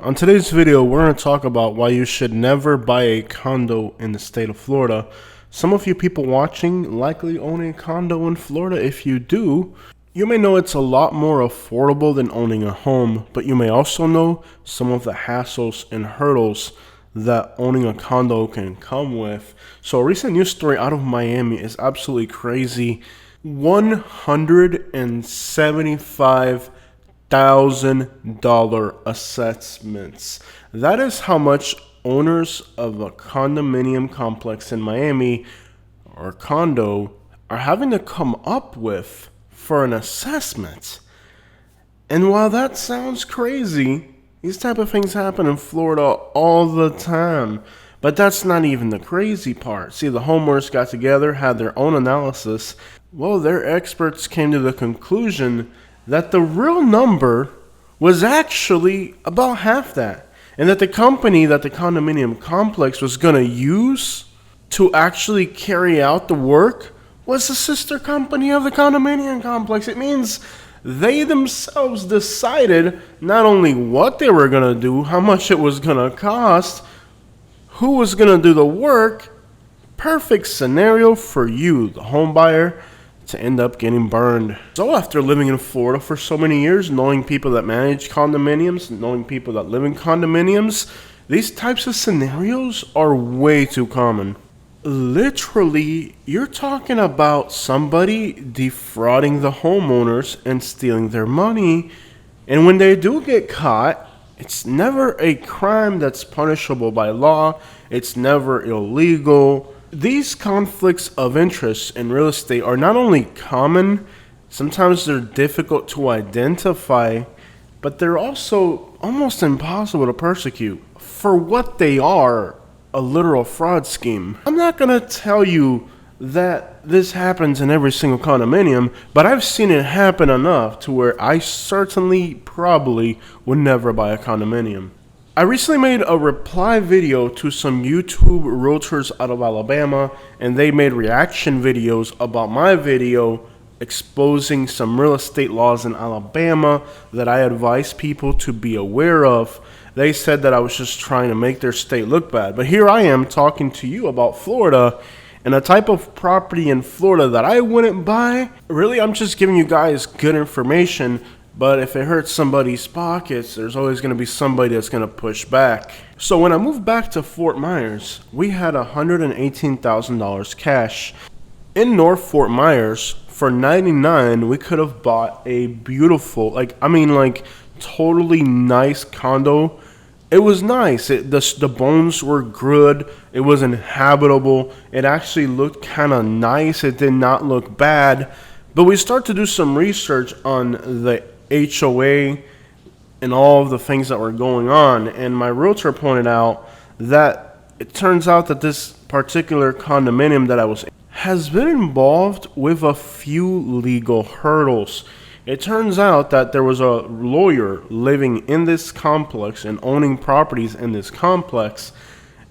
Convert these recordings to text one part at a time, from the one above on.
On today's video, we're going to talk about why you should never buy a condo in the state of Florida. Some of you people watching likely own a condo in Florida. If you do, you may know it's a lot more affordable than owning a home, but you may also know some of the hassles and hurdles that owning a condo can come with. So a recent news story out of Miami is absolutely crazy. $175,000 assessments. That is how much owners of a condominium complex in Miami or condo are having to come up with for an assessment. And while that sounds crazy, these type of things happen in Florida all the time. But that's not even the crazy part. See, the homeowners got together, had their own analysis. Well, their experts came to the conclusion that the real number was actually about half that. And that the company that the condominium complex was going to use to actually carry out the work was the sister company of the condominium complex. It means they themselves decided not only what they were going to do, how much it was going to cost, who was going to do the work. Perfect scenario for you, the home buyer, to end up getting burned. So after living in Florida for so many years, knowing people that manage condominiums, knowing people that live in condominiums, these types of scenarios are way too common. Literally, you're talking about somebody defrauding the homeowners and stealing their money. And when they do get caught, it's never a crime that's punishable by law. It's never illegal. These conflicts of interest in real estate are not only common, sometimes they're difficult to identify, but they're also almost impossible to prosecute for what they are, a literal fraud scheme. I'm not going to tell you that this happens in every single condominium, but I've seen it happen enough to where I certainly probably would never buy a condominium. I recently made a reply video to some YouTube realtors out of Alabama, and they made reaction videos about my video exposing some real estate laws in Alabama that I advise people to be aware of. They said that I was just trying to make their state look bad, but here I am talking to you about Florida and a type of property in Florida that I wouldn't buy. Really, I'm just giving you guys good information. But if it hurts somebody's pockets, there's always going to be somebody that's going to push back. So when I moved back to Fort Myers, we had $118,000 cash. In North Fort Myers, for $99,000, we could have bought a beautiful, totally nice condo. It was nice. The bones were good. It was inhabitable. It actually looked kind of nice. It did not look bad. But we start to do some research on the HOA and all of the things that were going on, and my realtor pointed out that it turns out that this particular condominium that I was in has been involved with a few legal hurdles. It turns out that there was a lawyer living in this complex and owning properties in this complex,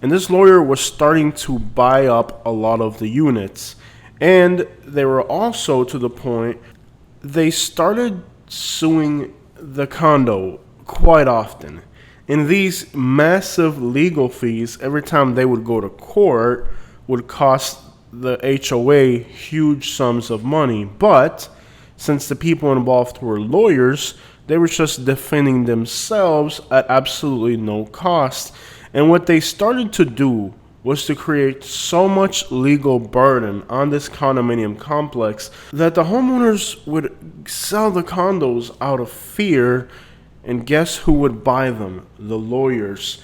and this lawyer was starting to buy up a lot of the units. And they were also to the point they started suing the condo quite often. And these massive legal fees, every time they would go to court, would cost the HOA huge sums of money. But since the people involved were lawyers, they were just defending themselves at absolutely no cost. And what they started to do was to create so much legal burden on this condominium complex that the homeowners would sell the condos out of fear, and guess who would buy them? The lawyers.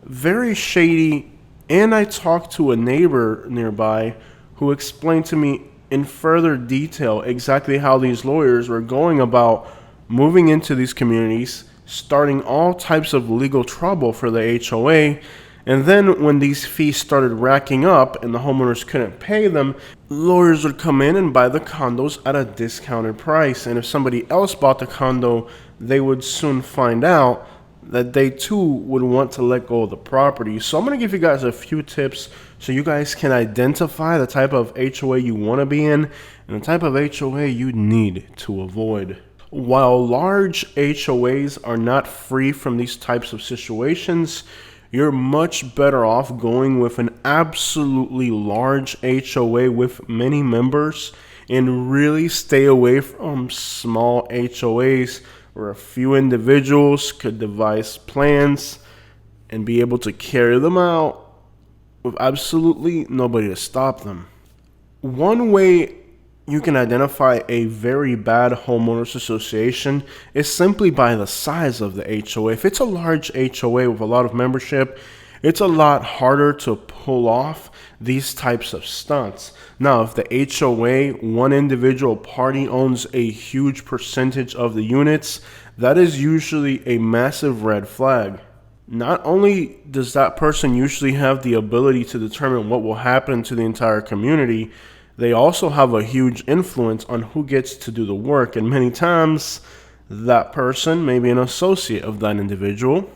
Very shady. And I talked to a neighbor nearby who explained to me in further detail exactly how these lawyers were going about moving into these communities, starting all types of legal trouble for the HOA. And then when these fees started racking up and the homeowners couldn't pay them, lawyers would come in and buy the condos at a discounted price. And if somebody else bought the condo, they would soon find out that they too would want to let go of the property. So I'm going to give you guys a few tips so you guys can identify the type of HOA you want to be in and the type of HOA you need to avoid. While large HOAs are not free from these types of situations, you're much better off going with an absolutely large HOA with many members and really stay away from small HOAs where a few individuals could devise plans and be able to carry them out with absolutely nobody to stop them. One way you can identify a very bad homeowners association is simply by the size of the HOA. If it's a large HOA with a lot of membership, it's a lot harder to pull off these types of stunts. Now, if the HOA, one individual party, owns a huge percentage of the units, that is usually a massive red flag. Not only does that person usually have the ability to determine what will happen to the entire community, they also have a huge influence on who gets to do the work, and many times that person may be an associate of that individual.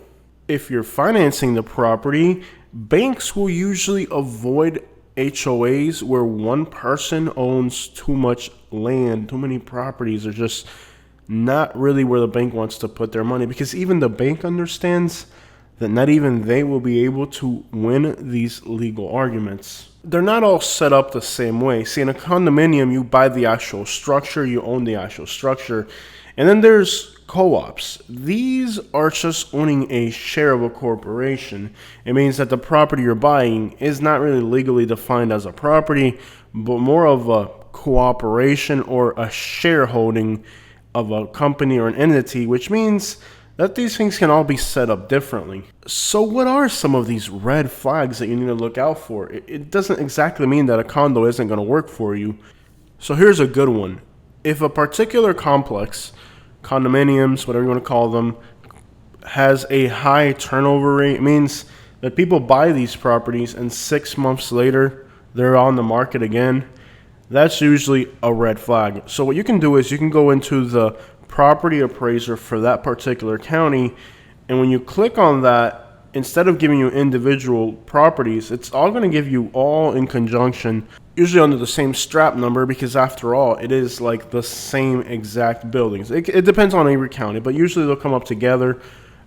If you're financing the property, banks will usually avoid HOAs where one person owns too much land, too many properties, or just not really where the bank wants to put their money, because even the bank understands that not even they will be able to win these legal arguments. They're not all set up the same way. See, in a condominium, you buy the actual structure, you own the actual structure, and then there's co-ops. These are just owning a share of a corporation. It means that the property you're buying is not really legally defined as a property, but more of a cooperation or a shareholding of a company or an entity, which means that these things can all be set up differently. So what are some of these red flags that you need to look out for? It doesn't exactly mean that a condo isn't going to work for you. So here's a good one. If a particular complex, condominiums, whatever you want to call them, has a high turnover rate, it means that people buy these properties and 6 months later, they're on the market again. That's usually a red flag. So what you can do is you can go into the property appraiser for that particular county, and when you click on that, instead of giving you individual properties, it's all going to give you all in conjunction, usually under the same strap number, because after all, it is like the same exact buildings. It depends on every county, but usually they'll come up together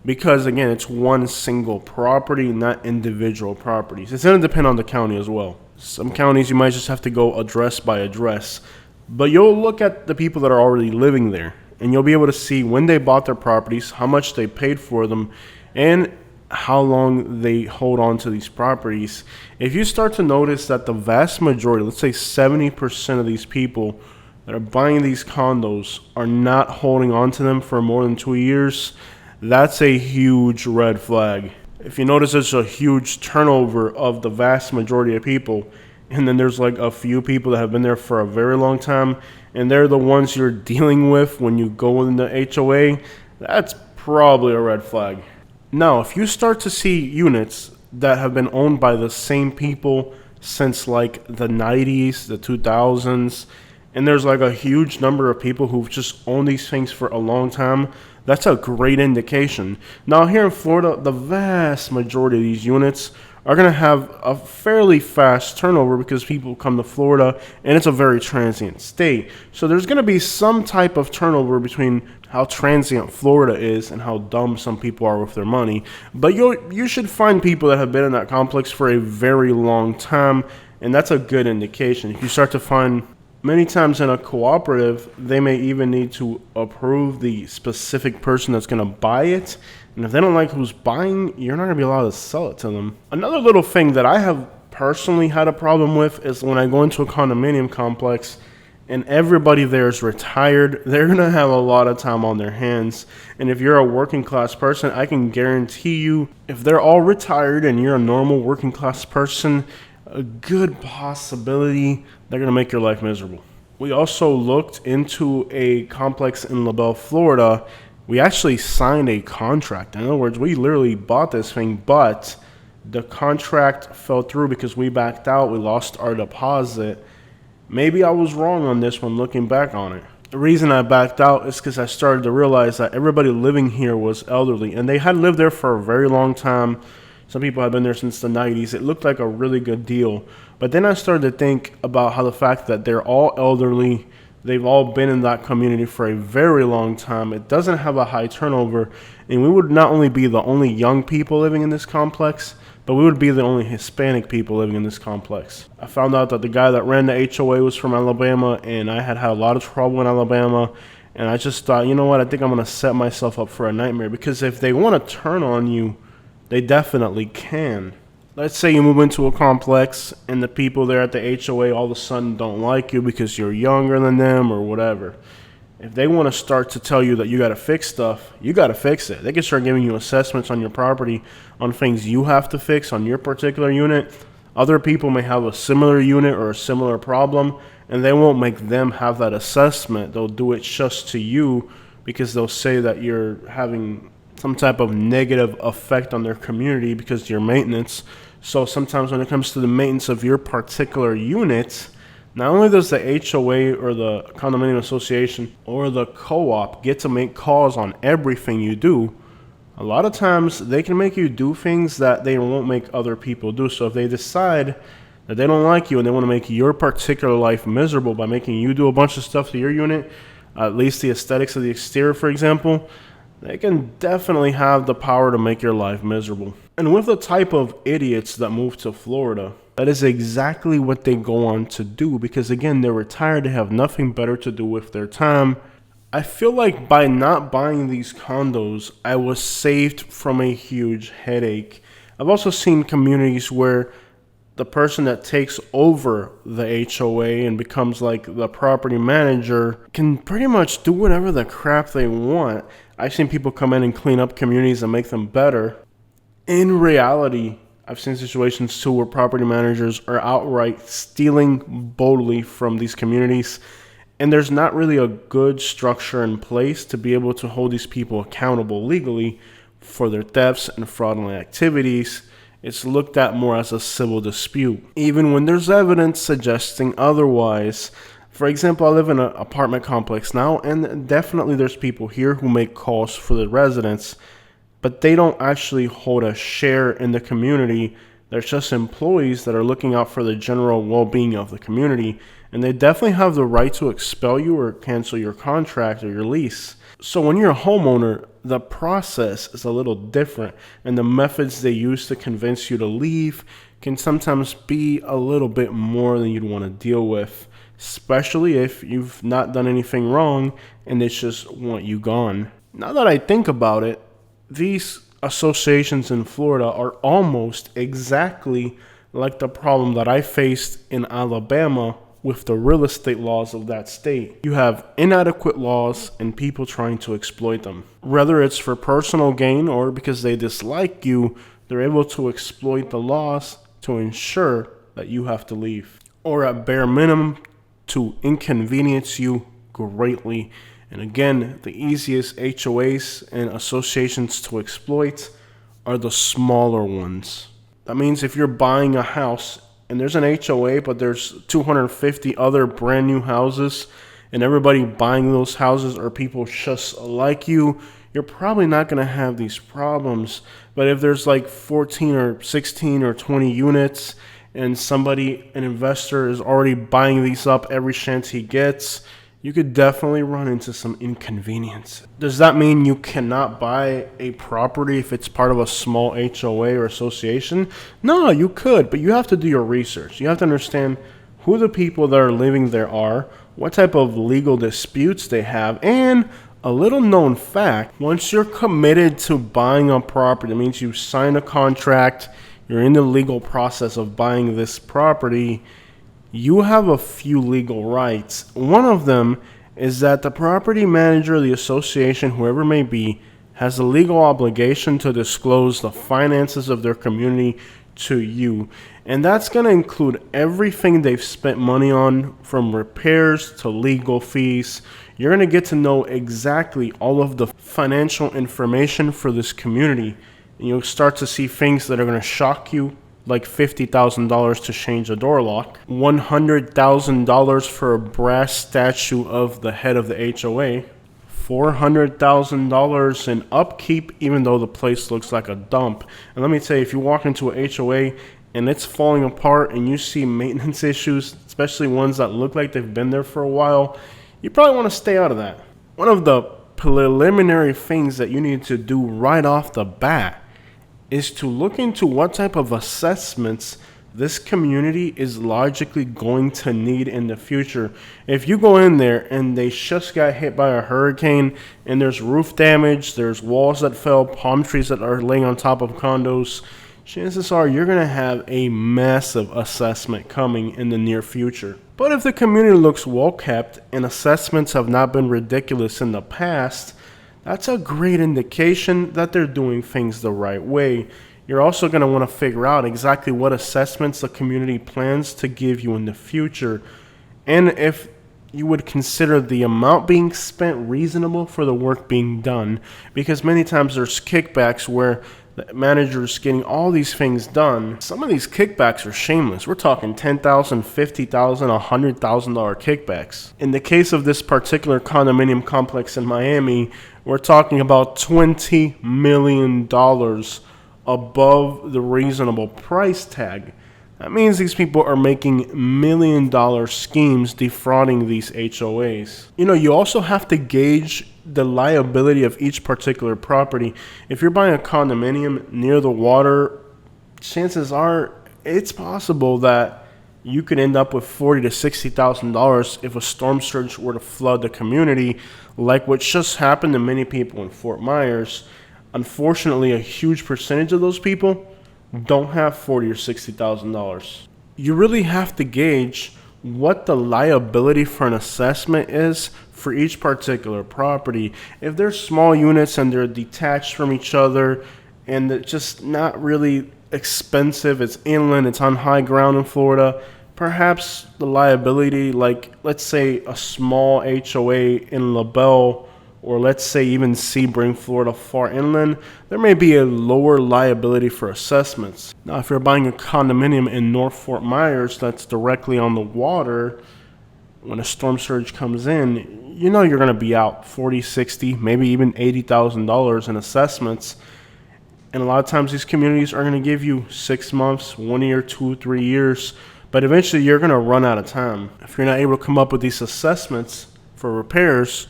because, again, it's one single property, not individual properties. It's going to depend on the county as well. Some counties you might just have to go address by address, but you'll look at the people that are already living there, and you'll be able to see when they bought their properties, how much they paid for them, and how long they hold on to these properties. If you start to notice that the vast majority, let's say 70% of these people that are buying these condos are not holding on to them for more than 2 years, that's a huge red flag. If you notice there's a huge turnover of the vast majority of people, and then there's like a few people that have been there for a very long time, and they're the ones you're dealing with when you go in the HOA, that's probably a red flag. Now, if you start to see units that have been owned by the same people since like the 90s, the 2000s, and there's like a huge number of people who've just owned these things for a long time, that's a great indication. Now, here in Florida, the vast majority of these units are going to have a fairly fast turnover because people come to Florida and it's a very transient state. So there's going to be some type of turnover between how transient Florida is and how dumb some people are with their money. But you should find people that have been in that complex for a very long time, and that's a good indication. If you start to find many times in a cooperative, they may even need to approve the specific person that's going to buy it. And if they don't like who's buying, you're not going to be allowed to sell it to them. Another little thing that I have personally had a problem with is when I go into a condominium complex and everybody there is retired, they're going to have a lot of time on their hands. And if you're a working class person, I can guarantee you, if they're all retired and you're a normal working class person, a good possibility they're going to make your life miserable. We also looked into a complex in LaBelle, Florida. We actually signed a contract. In other words, we literally bought this thing, but the contract fell through because we backed out. We lost our deposit. Maybe I was wrong on this one looking back on it. The reason I backed out is because I started to realize that everybody living here was elderly, and they had lived there for a very long time. Some people have been there since the 90s. It looked like a really good deal. But then I started to think about how the fact that they're all elderly, They've all been in that community for a very long time. It doesn't have a high turnover, and we would not only be the only young people living in this complex, but we would be the only Hispanic people living in this complex. I found out that the guy that ran the HOA was from Alabama, and I had a lot of trouble in Alabama, and I just thought, you know what, I think I'm going to set myself up for a nightmare, because if they want to turn on you, they definitely can. Let's say you move into a complex and the people there at the HOA all of a sudden don't like you because you're younger than them or whatever. If they want to start to tell you that you got to fix stuff, you got to fix it. They can start giving you assessments on your property on things you have to fix on your particular unit. Other people may have a similar unit or a similar problem, and they won't make them have that assessment. They'll do it just to you because they'll say that you're having some type of negative effect on their community because of your maintenance. So sometimes when it comes to the maintenance of your particular unit, not only does the HOA or the condominium association or the co-op get to make calls on everything you do, a lot of times they can make you do things that they won't make other people do. So if they decide that they don't like you and they want to make your particular life miserable by making you do a bunch of stuff to your unit, at least the aesthetics of the exterior, for example, they can definitely have the power to make your life miserable. And with the type of idiots that move to Florida, that is exactly what they go on to do, because again, they're retired, they have nothing better to do with their time. I feel like by not buying these condos, I was saved from a huge headache. I've also seen communities where the person that takes over the HOA and becomes like the property manager can pretty much do whatever the crap they want. I've seen people come in and clean up communities and make them better. In reality, I've seen situations too where property managers are outright stealing boldly from these communities, and there's not really a good structure in place to be able to hold these people accountable legally for their thefts and fraudulent activities. It's looked at more as a civil dispute, even when there's evidence suggesting otherwise. For example, I live in an apartment complex now, and definitely there's people here who make calls for the residents, but they don't actually hold a share in the community. They're just employees that are looking out for the general well-being of the community, and they definitely have the right to expel you or cancel your contract or your lease. So when you're a homeowner, the process is a little different, and the methods they use to convince you to leave can sometimes be a little bit more than you'd want to deal with, especially if you've not done anything wrong and they just want you gone. Now that I think about it, these associations in Florida are almost exactly like the problem that I faced in Alabama with the real estate laws of that state. You have inadequate laws and people trying to exploit them. Whether it's for personal gain or because they dislike you, they're able to exploit the laws to ensure that you have to leave, or at bare minimum, to inconvenience you greatly. And again, the easiest HOAs and associations to exploit are the smaller ones. That means if you're buying a house and there's an HOA, but there's 250 other brand new houses, and everybody buying those houses are people just like you, you're probably not going to have these problems. But if there's like 14 or 16 or 20 units, and an investor is already buying these up every chance he gets, you could definitely run into some inconvenience. Does that mean you cannot buy a property if it's part of a small HOA or association? No, you could, but you have to do your research. You have to understand who the people that are living there are, what type of legal disputes they have, and a little known fact, once you're committed to buying a property, that means you sign a contract, you're in the legal process of buying this property, you have a few legal rights. One of them is that the property manager, the association, whoever it may be, has a legal obligation to disclose the finances of their community to you. And that's going to include everything they've spent money on, from repairs to legal fees. You're going to get to know exactly all of the financial information for this community. And you'll start to see things that are going to shock you, like $50,000 to change a door lock, $100,000 for a brass statue of the head of the HOA, $400,000 in upkeep, even though the place looks like a dump. And let me tell you, if you walk into a HOA and it's falling apart and you see maintenance issues, especially ones that look like they've been there for a while, you probably want to stay out of that. One of the preliminary things that you need to do right off the bat is to look into what type of assessments this community is logically going to need in the future. If you go in there and they just got hit by a hurricane and there's roof damage, there's walls that fell, palm trees that are laying on top of condos, chances are you're going to have a massive assessment coming in the near future. But if the community looks well kept and assessments have not been ridiculous in the past, that's a great indication that they're doing things the right way. You're also going to want to figure out exactly what assessments the community plans to give you in the future, and if you would consider the amount being spent reasonable for the work being done, because many times there's kickbacks where the manager's getting all these things done. Some of these kickbacks are shameless. We're talking $10,000, $50,000, $100,000 kickbacks. In the case of this particular condominium complex in Miami, we're talking about $20 million above the reasonable price tag. That means these people are making $1 million schemes defrauding these HOAs. You also have to gauge the liability of each particular property. If you're buying a condominium near the water, chances are it's possible that you could end up with $40,000 to $60,000 if a storm surge were to flood the community, like what just happened to many people in Fort Myers. Unfortunately, a huge percentage of those people don't have $40,000 or $60,000. You really have to gauge what the liability for an assessment is for each particular property. If they're small units and they're detached from each other and they're just not really expensive, it's inland, it's on high ground in Florida, perhaps the liability, like let's say a small HOA in LaBelle, or let's say even Sebring, Florida, far inland, there may be a lower liability for assessments. Now, if you're buying a condominium in North Fort Myers that's directly on the water, when a storm surge comes in, you're going to be out $40,000, $60,000, maybe even $80,000 in assessments. And a lot of times these communities are going to give you 6 months, 1 year, 2, 3 years, but eventually you're going to run out of time. If you're not able to come up with these assessments for repairs,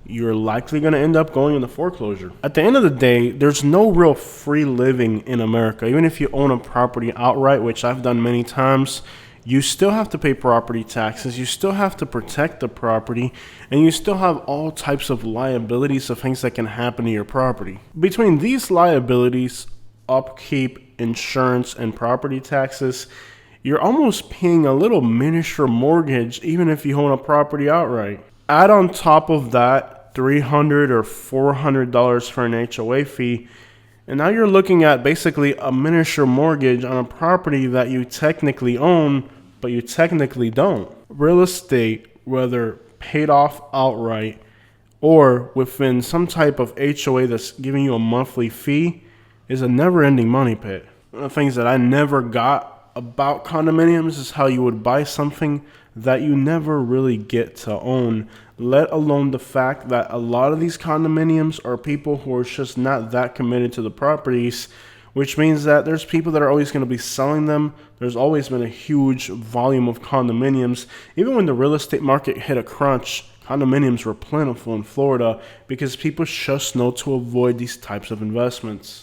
you're likely going to end up going into foreclosure. At the end of the day, there's no real free living in America. Even if you own a property outright, which I've done many times, you still have to pay property taxes, you still have to protect the property, and you still have all types of liabilities of things that can happen to your property. Between these liabilities, upkeep, insurance, and property taxes, you're almost paying a little miniature mortgage even if you own a property outright. Add on top of that $300 or $400 for an HOA fee, and now you're looking at basically a miniature mortgage on a property that you technically own, but you technically don't. Real estate, whether paid off outright or within some type of HOA that's giving you a monthly fee, is a never-ending money pit. One of the things that I never got about condominiums is how you would buy something that you never really get to own, let alone the fact that a lot of these condominiums are people who are just not that committed to the properties, which means that there's people that are always going to be selling them. There's always been a huge volume of condominiums. Even when the real estate market hit a crunch, condominiums were plentiful in Florida because people just know to avoid these types of investments.